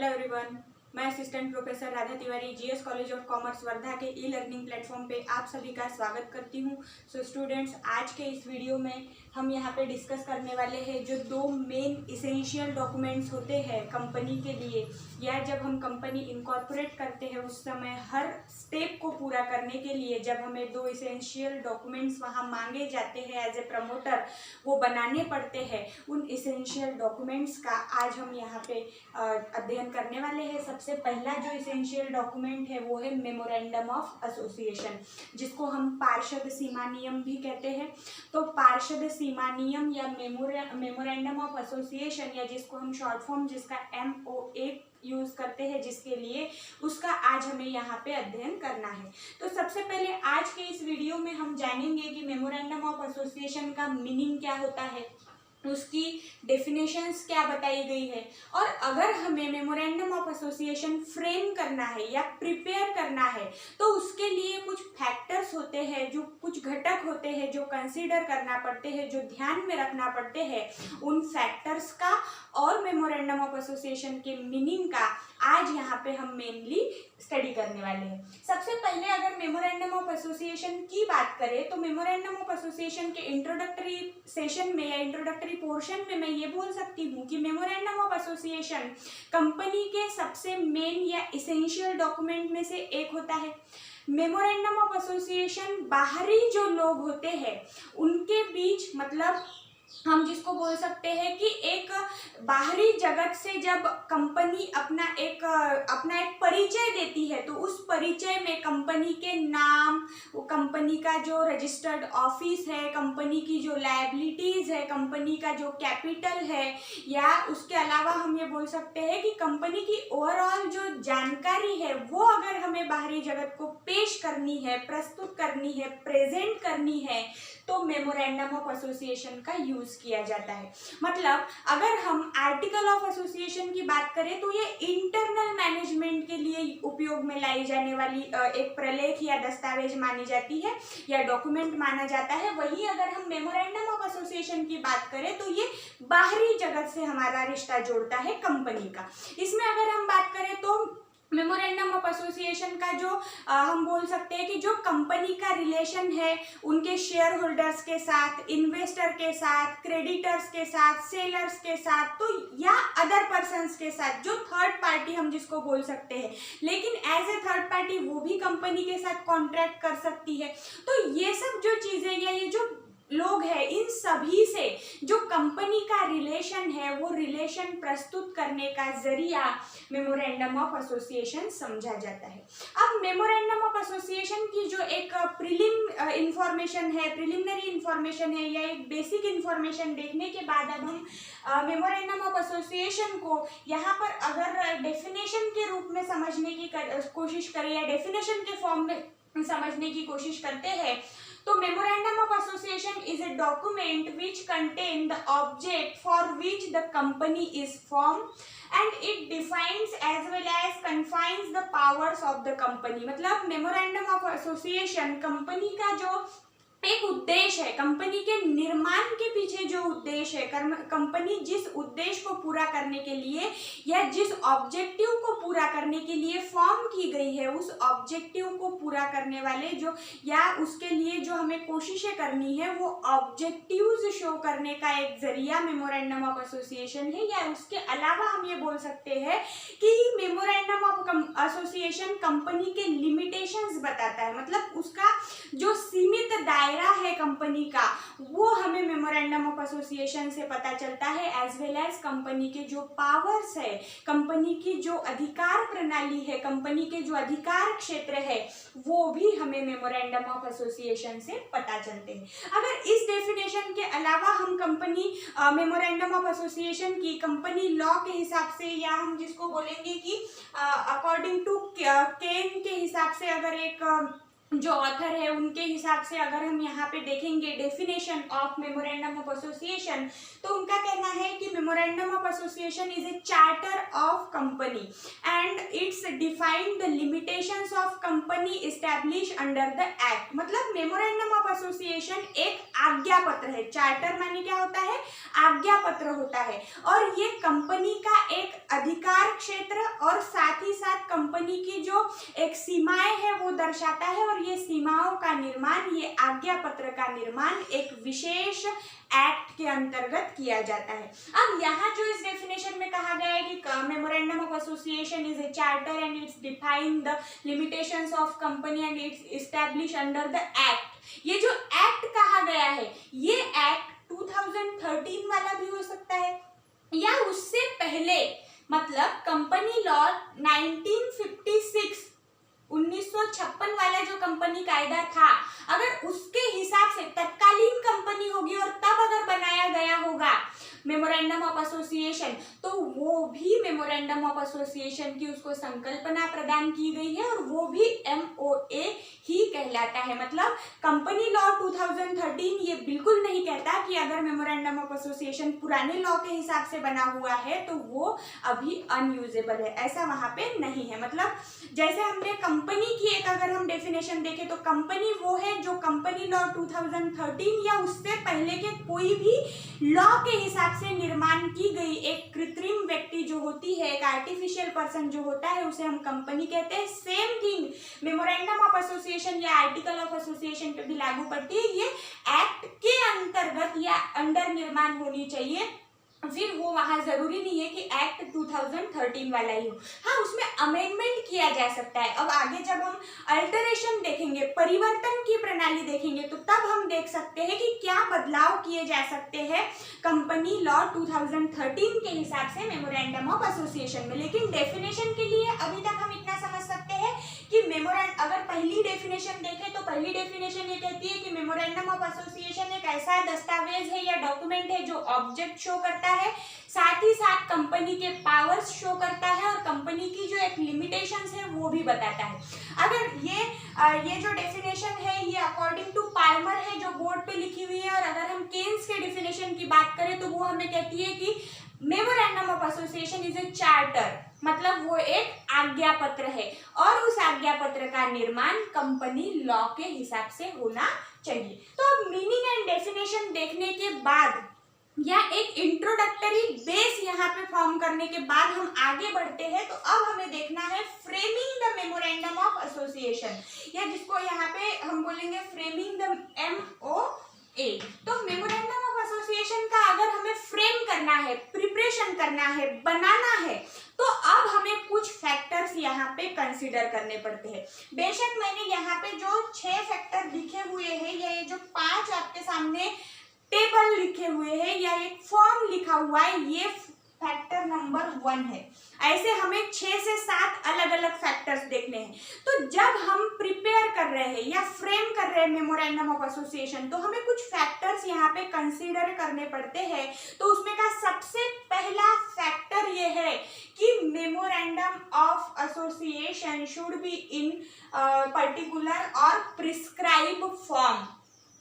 Hello everyone, मैं assistant professor Radha Tiwari GS college of commerce Wardha के e learning platform पे आप सभी का स्वागत करती हूँ। सो स्टूडेंट्स, आज के इस वीडियो में हम यहाँ पे डिस्कस करने वाले हैं जो दो मेन इसेंशियल डॉक्यूमेंट्स होते हैं कंपनी के लिए, या जब हम कंपनी इनकॉर्पोरेट करते हैं उस समय हर स्टेप को पूरा करने के लिए जब हमें दो इसेंशियल डॉक्यूमेंट्स वहाँ मांगे जाते हैं एज ए प्रमोटर, वो बनाने पड़ते हैं। उन इसेंशियल डॉक्यूमेंट्स का आज हम यहाँ पे अध्ययन करने वाले हैं। सबसे पहला जो इसेंशियल डॉक्यूमेंट है वो है मेमोरेंडम ऑफ एसोसिएशन, जिसको हम पार्षद सीमा नियम भी कहते हैं। तो पार्षद सीमा नियम या मेमोरेंडम ऑफ एसोसिएशन, या जिसको हम शॉर्ट फॉर्म जिसका MOA यूज करते हैं जिसके लिए, उसका आज हमें यहाँ पे अध्ययन करना है। तो सबसे पहले आज के इस वीडियो में हम जानेंगे कि मेमोरेंडम ऑफ एसोसिएशन का मीनिंग क्या होता है, उसकी डेफिनेशंस क्या बताई गई है, और अगर हमें मेमोरेंडम ऑफ एसोसिएशन फ्रेम करना है या प्रिपेयर करना है तो उसके लिए कुछ फैक्टर्स होते हैं, जो कुछ घटक होते हैं जो कंसीडर करना पड़ते हैं, जो ध्यान में रखना पड़ते हैं। उन फैक्टर्स का और मेमोरेंडम ऑफ एसोसिएशन के मीनिंग का आज यहाँ पे हम मेनली स्टडी करने वाले हैं। सबसे पहले अगर मेमोरेंडम ऑफ एसोसिएशन की बात करें तो मेमोरेंडम ऑफ एसोसिएशन के इंट्रोडक्टरी सेशन में या इंट्रोडक्टरी पोर्शन में मैं ये बोल सकती हूँ कि मेमोरेंडम ऑफ एसोसिएशन कंपनी के सबसे मेन या इसेंशियल डॉक्यूमेंट में से एक होता है। मेमोरेंडम ऑफ एसोसिएशन बाहरी जो लोग होते हैं उनके बीच, मतलब हम जिसको बोल सकते हैं कि एक बाहरी जगत से जब कंपनी अपना एक परिचय देती है तो उस परिचय में कंपनी के नाम, कंपनी का जो रजिस्टर्ड ऑफिस है, कंपनी की जो लायबिलिटीज है, कंपनी का जो कैपिटल है, या उसके अलावा हम ये बोल सकते हैं कि कंपनी की ओवरऑल जो जानकारी है वो अगर हमें बाहरी जगत को पेश करनी है, प्रस्तुत करनी है, प्रेजेंट करनी है, तो मेमोरेंडम ऑफ एसोसिएशन का यूज किया जाता है। मतलब अगर हम आर्टिकल ऑफ एसोसिएशन की बात करें तो ये इंटरनल मैनेजमेंट के लिए उपयोग में लाई जाने वाली एक प्रलेख या दस्तावेज मानी जाती है या डॉक्यूमेंट माना जाता है। वही अगर हम मेमोरेंडम ऑफ एसोसिएशन की बात करें तो ये बाहरी जगत से हमारा रिश्ता जोड़ता है कंपनी का। इसमें अगर हम बात करें तो मेमोरेंडम ऑफ एसोसिएशन का जो हम बोल सकते हैं कि जो कंपनी का रिलेशन है उनके शेयर होल्डर्स के साथ, इन्वेस्टर के साथ, क्रेडिटर्स के साथ, सेलर्स के साथ, तो या अदर पर्सन्स के साथ, जो थर्ड पार्टी हम जिसको बोल सकते हैं, लेकिन एज ए थर्ड पार्टी वो भी कंपनी के साथ कॉन्ट्रैक्ट कर सकती है। तो ये सब जो चीज़ें या ये जो लोग हैं, इन सभी से जो कंपनी का रिलेशन है वो रिलेशन प्रस्तुत करने का जरिया मेमोरेंडम ऑफ एसोसिएशन समझा जाता है। अब मेमोरेंडम ऑफ एसोसिएशन की जो एक प्रीलिमिनरी इंफॉर्मेशन है या एक बेसिक इंफॉर्मेशन देखने के बाद अब हम मेमोरेंडम ऑफ एसोसिएशन को यहाँ पर अगर डेफिनेशन के रूप में समझने की कोशिश करें या डेफिनेशन के फॉर्म में समझने की कोशिश करते हैं तो memorandum of association is a document which contain the object for which the company is form and it defines as well as confines the powers of the company. मतलब मेमोरेंडम ऑफ एसोसिएशन कंपनी का जो एक उद्देश्य है, company के निर्माण के पीछे जो उद्देश्य है, कंपनी जिस उद्देश्य को पूरा करने के लिए या जिस ऑब्जेक्टिव को पूरा करने के लिए फॉर्म की गई है, उस ऑब्जेक्टिव को पूरा करने वाले जो या उसके लिए जो हमें कोशिशें करनी है वो ऑब्जेक्टिव्स शो करने का एक जरिया मेमोरेंडम ऑफ एसोसिएशन है। या उसके अलावा हम ये बोल सकते हैं कि मेमोरेंडम ऑफ एसोसिएशन कंपनी के लिमिटेशंस बताता है, मतलब उसका जो सीमित दायरा है कंपनी का वो हमें मेमोरेंडम ऑफ एसोसिएशन से पता चलता है, एज वेल एज कंपनी के जो पावर्स है, कंपनी की जो अधिकार प्रणाली है, कंपनी के जो अधिकार क्षेत्र है, वो भी हमें मेमोरेंडम ऑफ एसोसिएशन से पता चलते हैं। अगर इस डेफिनेशन के अलावा हम कंपनी मेमोरेंडम ऑफ एसोसिएशन की कंपनी लॉ के हिसाब से, या हम जिसको बोलेंगे कि अकॉर्डिंग टू केन के हिसाब से अगर एक जो ऑथर है उनके हिसाब से अगर हम यहाँ पे देखेंगे definition of memorandum of association, तो उनका कहना है कि memorandum of association is A charter of company and it's define the limitations of company establish under the act. मतलब मेमोरेंडम ऑफ एसोसिएशन एक आज्ञा पत्र है। चार्टर माने क्या होता है? आज्ञा पत्र होता है, और ये कंपनी का एक अधिकार क्षेत्र और साथ ही साथ कंपनी की जो एक सीमाएं है वो दर्शाता है, और ये सीमाओं का निर्माण, ये आज्ञा पत्र का निर्माण एक विशेष एक्ट के अंतर्गत किया जाता है। अब यहाँ जो इस डेफिनेशन में कहा गया है कि memorandum of association is A charter and it's define the limitations of company and it's establish under the act. ये जो एक्ट कहा गया है, ये एक्ट 2013 वाला भी हो सकता है या उससे पहले, मतलब कंपनी लॉ 1956 1956 वाला जो कंपनी कायदा था, अगर उसके हिसाब से तत्कालीन कंपनी होगी और तब अगर बनाया गया होगा मेमोरेंडम ऑफ एसोसिएशन, तो वो भी मेमोरेंडम ऑफ एसोसिएशन की उसको संकल्पना प्रदान की गई है और वो भी MOA ही कहलाता है। मतलब कंपनी लॉ 2013 ये बिल्कुल नहीं कहता कि अगर मेमोरेंडम ऑफ एसोसिएशन पुराने लॉ के हिसाब से बना हुआ है तो वो अभी अनयूजेबल है, ऐसा वहां पे नहीं है। मतलब जैसे हमने कंपनी की एक अगर हम डेफिनेशन देखें तो कंपनी वो है जो कंपनी लॉ 2013 या उससे पहले के कोई भी लॉ के हिसाब से निर्माण की गई एक कृत्रिम व्यक्ति जो होती है, एक आर्टिफिशियल पर्सन जो होता है, उसे हम कंपनी कहते हैं। Same thing memorandum of association या आर्टिकल ऑफ एसोसिएशन पे भी लागू पड़ती है। ये एक्ट के अंतर्गत या अंडर निर्माण होनी चाहिए, फिर वो वहां जरूरी नहीं है कि एक्ट 2013 वाला ही हो। हाँ, उसमें अमेंडमेंट किया जा सकता है। अब आगे जब हम अल्टरेशन देखेंगे, परिवर्तन की प्रणाली देखेंगे, तो तब हम देख सकते हैं कि क्या बदलाव किए जा सकते हैं कंपनी लॉ 2013 के हिसाब से मेमोरेंडम ऑफ एसोसिएशन में। लेकिन डेफिनेशन के लिए अभी तक हम इतना समझ सकते हैं कि अगर पहली डेफिनेशन देखें तो पहली डेफिनेशन ये कहती है कि मेमोरेंडम ऑफ एसोसिएशन एक ऐसा दस्तावेज है या डॉक्यूमेंट है जो ऑब्जेक्ट शो करता है, साथ ही साथ कंपनी के पावर्स शो करता है और कंपनी की जो एक लिमिटेशंस है वो भी बताता है। अगर ये जो डेफिनेशन है ये अकॉर्डिंग टू पाल्मर है जो बोर्ड पे लिखी हुई है, और अगर हम केन्स के डेफिनेशन की बात करें तो वो हमें कहती है कि memorandum of association is A charter, मतलब वो एक आज्ञा पत्र है और उस आज्ञा पत्र का निर्माण कंपनी लॉ के हिसाब से होना चाहिए। तो अब मीनिंग एंड डेफिनेशन देखने के बाद या एक इंट्रोडक्टरी बेस यहाँ पे फॉर्म करने के बाद हम आगे बढ़ते हैं। तो अब हमें देखना है framing the memorandum of association, या जिसको यहाँ पे हम बोलेंगे फ्रेमिंग द MOA। तो मेमोरेंडम ऑफ एसोसिएशन का अगर हमें फ्रेम करना है, प्रिपरेशन करना है, बनाना है, तो अब हमें कुछ फैक्टर्स यहाँ पे कंसीडर करने पड़ते हैं। बेशक मैंने यहाँ पे जो 6 फैक्टर लिखे हुए हैं या ये जो 5 आपके सामने टेबल लिखे हुए हैं या एक फॉर्म लिखा हुआ है, ये फैक्टर नंबर 1 है। ऐसे हमें 6 से 7 अलग अलग फैक्टर्स देखने हैं। तो जब हम प्रिपेयर कर रहे हैं या फ्रेम कर रहे हैं मेमोरेंडम ऑफ एसोसिएशन, तो हमें कुछ फैक्टर्स यहाँ पे कंसीडर करने पड़ते हैं। तो उसमें का सबसे पहला फैक्टर ये है कि memorandum of association should be in particular और प्रिस्क्राइब फॉर्म।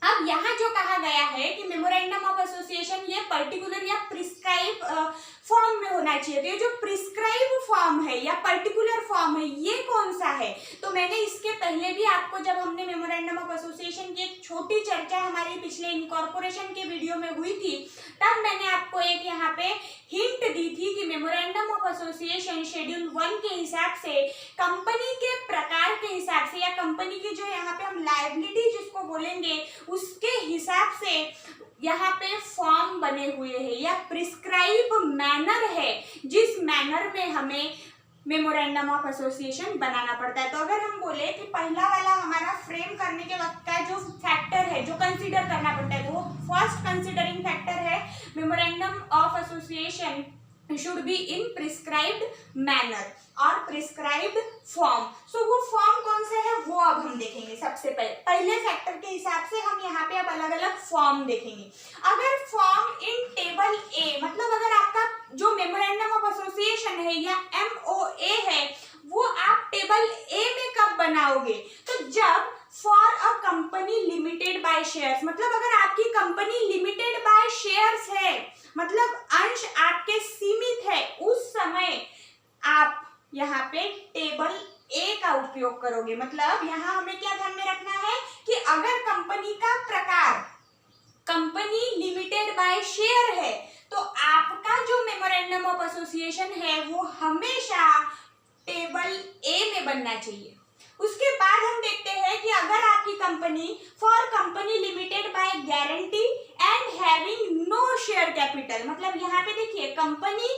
अब यहाँ जो कहा गया है कि मेमोरेंडम ऑफ एसोसिएशन ये पर्टिकुलर या प्रिस्क्राइब फॉर्म में होना चाहिए। तो ये जो प्रिस्क्राइब फॉर्म है या पर्टिकुलर फॉर्म है, ये कौन सा है? तो मैंने इसके पहले भी आपको, जब हमने मेमोरेंडम ऑफ एसोसिएशन की एक छोटी चर्चा हमारी पिछले इनकॉर्पोरेशन के वीडियो में हुई थी, तब मैंने आपको एक यहाँ पे हिंट दी थी कि मेमोरेंडम ऑफ एसोसिएशन शेड्यूल 1 के हिसाब से कंपनी के प्रकार के हिसाब से या कंपनी की जो यहाँ पे हम लायबिलिटी जिसको बोलेंगे उसके हिसाब से यहाँ पे फॉर्म बने हुए हैं या प्रिस्क्राइब मैनर है, जिस मैनर में हमें मेमोरेंडम ऑफ एसोसिएशन बनाना पड़ता है। तो अगर हम बोले कि पहला वाला हमारा फ्रेम करने के वक्त का जो फैक्टर है जो कंसीडर करना पड़ता है, तो वो फर्स्ट कंसीडरिंग फैक्टर है memorandum of association should be in prescribed manner और प्रिस्क्राइब्ड फॉर्म। सो वो फॉर्म कौन सा है वो अब हम देखेंगे। सबसे पहले फैक्टर के हिसाब से हम यहाँ पे अब अलग अलग फॉर्म देखेंगे। अगर फॉर्म इन टेबल ए, मतलब अगर आपका जो मेमोरेंडम ऑफ एसोसिएशन है या MOA है वो आप टेबल ए में कब बनाओगे? तो जब बाय शेयर्स, मतलब अगर आपकी कंपनी लिमिटेड बाय शेयर्स है, मतलब अंश आपके सीमित है, उस समय आप यहाँ पे टेबल ए का उपयोग करोगे। मतलब यहाँ हमें क्या ध्यान में रखना है कि अगर कंपनी का प्रकार कंपनी लिमिटेड बाय शेयर है तो आपका जो मेमोरेंडम ऑफ एसोसिएशन है वो हमेशा टेबल ए में बनना चाहिए। उसके बाद हम देखते हैं कि अगर आपकी company for company limited by guarantee and having no share capital, मतलब यहाँ पे देखिए कंपनी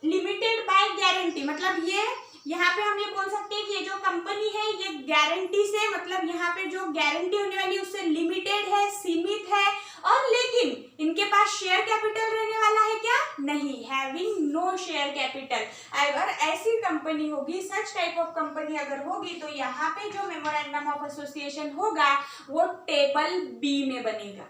लिमिटेड बाय गारंटी, मतलब ये यहाँ पे हम ये बोल सकते हैं कि ये जो कंपनी है ये गारंटी से, मतलब यहाँ पे जो गारंटी होने वाली उससे लिमिटेड है, सीमित है, और लेकिन इनके पास शेयर कैपिटल रहने वाला है क्या? नहीं, हैविंग नो शेयर कैपिटल। अगर ऐसी कंपनी होगी, सच टाइप ऑफ कंपनी अगर होगी तो यहाँ पे जो मेमोरेंडम ऑफ एसोसिएशन होगा वो टेबल बी में बनेगा।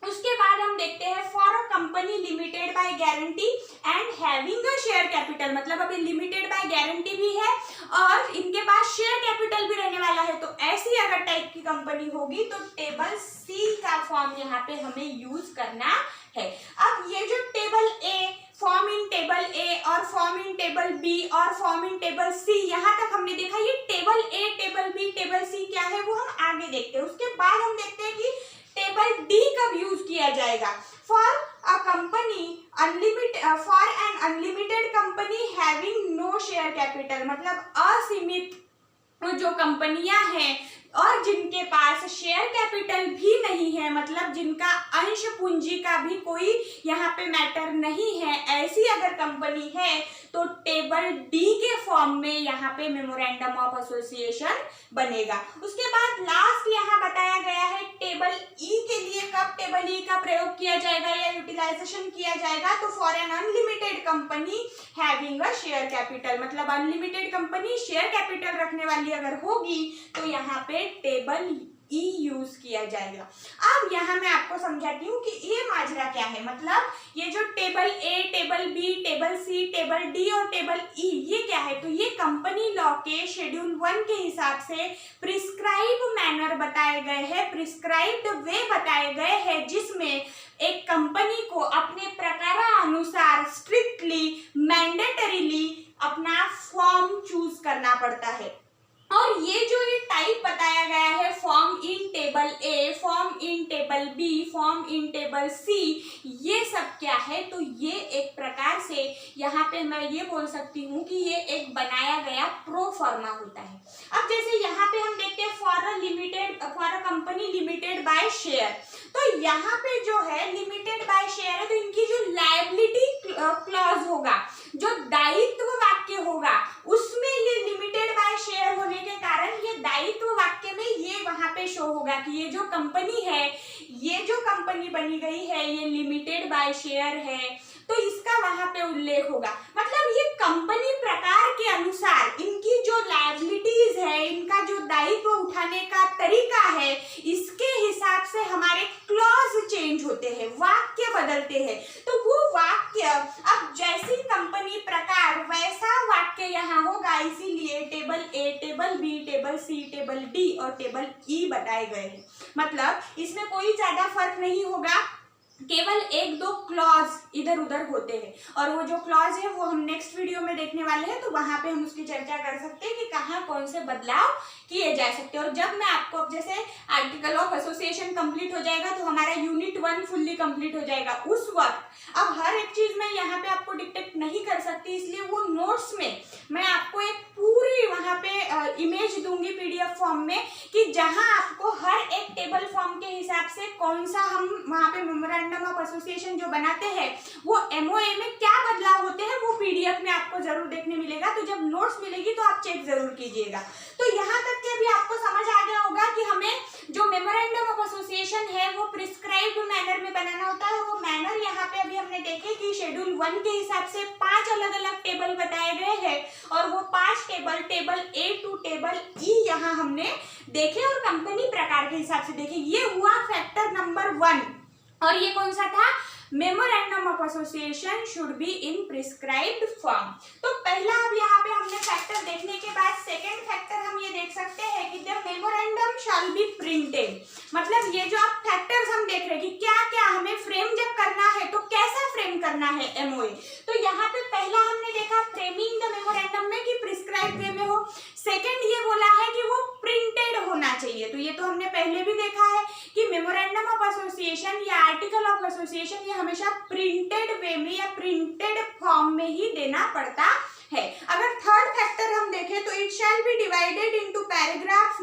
उसके बाद हम देखते हैं for a company limited by guarantee and having a share capital, मतलब अभी लिमिटेड बाय गारंटी भी है और इनके पास शेयर कैपिटल भी रहने वाला है, तो ऐसी अगर टाइप की कंपनी होगी तो टेबल सी का फॉर्म यहाँ पे हमें यूज करना है। अब ये जो table A, form in table A और फॉर्म इन टेबल बी और फॉर्म इन टेबल सी, यहाँ तक हमने देखा। ये table A, table B, table C क्या है वो हम आगे देखते हैं। उसके बाद हम देखते हैं कि टेबल डी कब यूज किया जाएगा। For a company for an unlimited company having no share capital, मतलब असीमित जो कंपनियां हैं और जिनके पास शेयर कैपिटल भी नहीं है, मतलब जिनका अंश पूंजी का भी कोई यहाँ पे मैटर नहीं है, ऐसी अगर कंपनी है तो टेबल डी के फॉर्म में यहाँ पे मेमोरेंडम ऑफ एसोसिएशन बनेगा। उसके बाद लास्ट यहाँ बताया गया है टेबल ई के लिए कब टेबल ई का प्रयोग किया जाएगा या यूटिलाइजेशन किया जाएगा, तो for an unlimited company having a share capital, मतलब अनलिमिटेड कंपनी शेयर कैपिटल रखने वाली अगर होगी तो यहाँ पे टेबल ई यूज किया जाएगा। अब यहाँ मैं आपको समझाती हूँ कि ये माजरा क्या है। मतलब ये जो table A, table B, table C, table D और टेबल ई, ये क्या है? तो ये कंपनी लॉ के शेड्यूल 1 के हिसाब से प्रिस्क्राइब मैनर बताए गए हैं, प्रिस्क्राइब्ड वे बताए गए हैं, जिसमें एक कंपनी को अपने प्रकारानुसार स्ट्रिक्टली मैंडेटरीली अपना फॉर्म चूज करना पड़ता है। और ये जो ये टाइप बताया गया है, form in table A, form in table B, form in table C, ये सब क्या है? तो ये एक प्रकार से यहाँ पे मैं ये बोल सकती हूँ कि ये एक बनाया गया प्रो फॉर्मा होता है। अब जैसे यहाँ पे हम देखते हैं for a company limited bye share, तो यहाँ पे जो है लिमिटेड बाय शेयर है तो इनकी जो लायबिलिटी क्लॉज होगा, जो दायित्व वाक्य होगा, उसमें ये लिमिटेड बाय शेयर होने के कारण ये दायित्व वाक्य में ये वहां पे शो होगा कि ये जो कंपनी है, ये जो कंपनी बनी गई है ये लिमिटेड बाय शेयर है, तो इसका वहां पे उल्लेख होगा। मतलब ये कंपनी प्रकार के अनुसार इनकी जो लायबिलिटीज है, इनका जो दायित्व उठाने का तरीका है, इसके हिसाब से हमारे क्लॉज चेंज होते हैं, वाक्य बदलते हैं। तो वो वाक्य अब जैसी कंपनी प्रकार वैसा वाक्य यहाँ होगा, इसीलिए table A, table B, table C, table D और टेबल ई बताए गए हैं। मतलब इसमें कोई ज्यादा फर्क नहीं होगा, केवल एक दो क्लॉज इधर उधर होते हैं, और वो जो क्लॉज है वो हम नेक्स्ट वीडियो में देखने वाले हैं, तो वहां पे हम उसकी चर्चा कर सकते हैं कि कहाँ कौन से बदलाव किए जा सकते हैं। और जब मैं आपको, अब जैसे आर्टिकल ऑफ एसोसिएशन कंप्लीट हो जाएगा तो हमारा यूनिट 1 फुल्ली कंप्लीट हो जाएगा, उस वक्त अब हर एक चीज मैं यहाँ पे आपको डिक्टेट नहीं कर सकती, इसलिए वो नोट्स में मैं आपको एक पूरी वहां पे इमेज दूंगी पीडीएफ फॉर्म में, कि जहां आपको हर एक टेबल फॉर्म के हिसाब से कौन सा हम वहां पे मेमोरेंडम ऑफ एसोसिएशन जो बनाते हैं वो एमओए में क्या बदलाव होते हैं वो पीडीएफ में आपको जरूर देखने मिलेगा। तो जब नोट्स मिलेगी तो आप चेक जरूर कीजिएगा। तो यहाँ तक के भी आपको समझ आ गया होगा कि हमें जो मेमोरेंडम ऑफ एसोसिएशन है वो प्रिस्क्राइब्ड मैनर में बनाना होता है। वो मैनर यहाँ पे अभी हमने देखे कि शेड्यूल 1 के हिसाब से 5 अलग अलग टेबल बताए गए हैं, और वो 5 टेबल ए टू टेबल ई यहाँ हमने देखे और कंपनी प्रकार के हिसाब से देखे। ये हुआ फैक्टर नंबर 1, और ये कौन सा था? Memorandum of association should be in prescribed form. तो पहला अब यहाँ पे हमने फैक्टर देखने के बाद सेकेंड फैक्टर हम ये देख सकते हैं कि the memorandum shall be printed. मतलब ये जो आप फैक्टर्स हम देख रहे हैं कि क्या क्या हमें फ्रेम जब करना है तो कैसा फ्रेम करना है एमओए। तो यहाँ पे पहला हमने देखा फ्रेमिंग द मेमोरेंडम में कि प्रिस्क्राइब वे में हो। सेकंड ये बोला है कि वो प्रिंटेड होना चाहिए, तो ये तो हमने पहले भी देखा है कि मेमोरेंडम ऑफ एसोसिएशन या आर्टिकल ऑफ एसोसिएशन ये हमेशा प्रिंटेड वे में या प्रिंटेड फॉर्म में ही देना पड़ता है। अगर थर्ड फैक्टर हम देखें तो it shall be divided into paragraph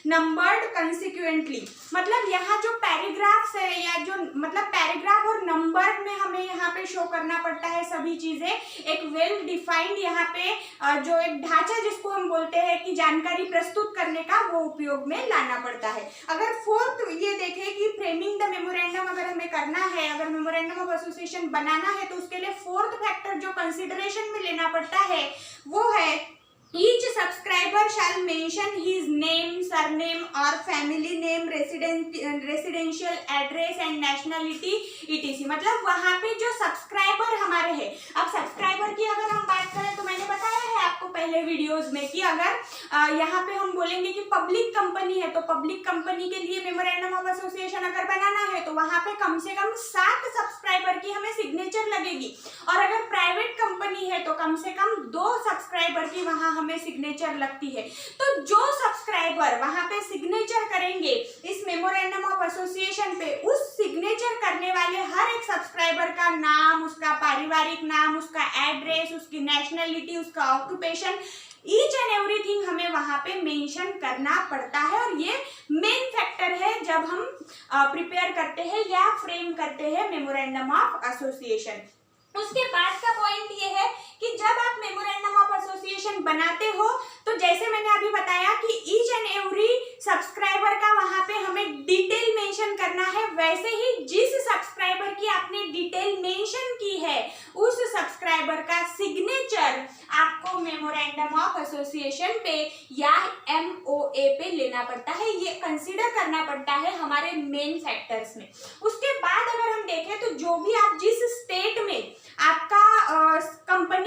numbered consequently, मतलब यहाँ जो पैराग्राफ्स है या जो मतलब पैराग्राफ और नंबर में हमें यहाँ पे शो करना पड़ता है सभी चीजें, एक वेल डिफाइंड यहाँ पे जो एक ढांचा जिसको हम बोलते हैं कि जानकारी प्रस्तुत करने का, वो उपयोग में लाना पड़ता है। अगर फोर्थ ये देखें कि फ्रेमिंग द मेमोरेंडम अगर हमें करना है, अगर मेमोरेंडम ऑफ एसोसिएशन बनाना है, तो उसके लिए फोर्थ फैक्टर जो कंसिडरेशन में लेना पड़ता है वो है Each subscriber shall mention his name, surname or family name, residential address and nationality etc. मतलब वहाँ पे जो सब्सक्राइबर हमारे हैं, अब सब्सक्राइबर की अगर हम बात करें तो मैंने बताया है आपको पहले वीडियोस में कि अगर यहाँ पे हम बोलेंगे कि पब्लिक कंपनी है तो पब्लिक कंपनी के लिए मेमोरेंडम ऑफ एसोसिएशन अगर बनाना है तो वहाँ पे कम से कम 7 सब्सक्राइबर की हमें सिग्नेचर लगेगी, और अगर प्राइवेट कंपनी है तो कम से कम 2 सब्सक्राइबर की वहाँ हमें सिग्नेचर लगती है। तो जो सब्सक्राइबर वहां पे सिग्नेचर करेंगे इस मेमोरेंडम ऑफ एसोसिएशन पे, उस सिग्नेचर करने वाले हर एक सब्सक्राइबर का नाम, उसका पारिवारिक नाम, उसका एड्रेस, उसकी नेशनलिटी, उसका ऑक्यूपेशन, ईच एंड एवरीथिंग हमें वहां पे मेंशन करना पड़ता है। और ये मेन फैक्टर है जब हम प्रिपेयर करते हैं या फ्रेम करते हैं मेमोरेंडम ऑफ एसोसिएशन। उसके बाद का पॉइंट ये है कि जब आप मेमोरेंडम ऑफ एसोसिएशन बनाते हो तो जैसे मैंने अभी बताया कि ईच एंड एवरी सब्सक्राइबर का वहां पे हमें डिटेल मेंशन करना है, वैसे ही जिस सब्सक्राइबर की आपने डिटेल मेंशन की है उस सब्सक्राइबर का सिग्नेचर आपको मेमोरेंडम ऑफ एसोसिएशन पे या एमओए पे लेना पड़ता है। ये कंसीडर करना पड़ता है हमारे मेन फैक्टर्स में। उसके बाद अगर हम देखें तो जो भी आप जिस स्टेट में आपका कंपनी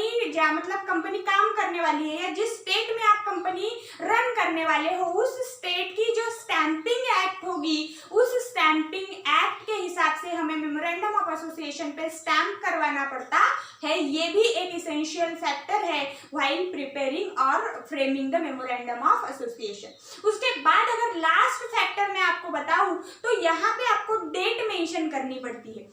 मतलब कंपनी काम करने वाली है या जिस स्टेट में आप कंपनी रन करने वाले हो, उस स्टेट की जो स्टैंपिंग एक्ट होगी, उस स्टैंपिंग एक्ट के हिसाब से हमें मेमोरेंडम ऑफ एसोसिएशन पे स्टैंप करवाना पड़ता है। ये भी एक एसेंशियल फैक्टर है व्हाइल प्रिपेयरिंग और framing the memorandum of association. उसके बाद अगर लास्ट फैक्टर मैं आपको बताऊं तो यहाँ पे आपको डेट मेंशन करनी पड़ती है,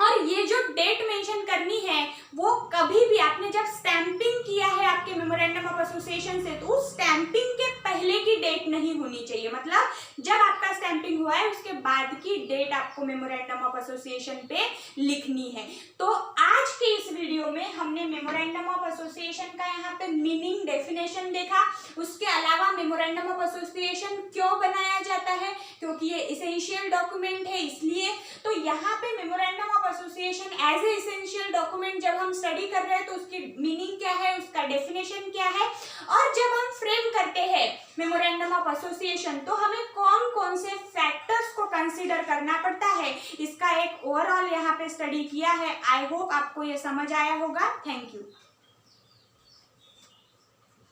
और ये जो डेट मेंशन करनी है वो कभी भी आपने जब स्टैंपिंग किया है आपके मेमोरेंडम ऑफ एसोसिएशन से तो उस स्टैंपिंग के पहले की डेट नहीं होनी चाहिए, मतलब जब आपका स्टैंपिंग हुआ है उसके बाद की डेट आपको मेमोरेंडम ऑफ एसोसिएशन पे लिखनी है। तो आज के इस वीडियो में हमने मेमोरेंडम ऑफ एसोसिएशन का यहाँ पे मीनिंग, डेफिनेशन देखा। उसके अलावा मेमोरेंडम ऑफ एसोसिएशन क्यों बनाया जाता है, क्योंकि ये एसेंशियल डॉक्यूमेंट है इसलिए। तो यहाँ पे memorandum of association as a essential document जब हम स्टडी कर रहे हैं तो उसकी मीनिंग क्या है, उसका डेफिनेशन क्या है, और जब हम फ्रेम करते हैं मेमोरेंडम ऑफ एसोसिएशन तो हमें कौन कौन से फैक्टर्स को कंसीडर करना पड़ता है, इसका एक ओवरऑल यहाँ पे स्टडी किया है। आई होप आपको ये समझ आया होगा। Thank you.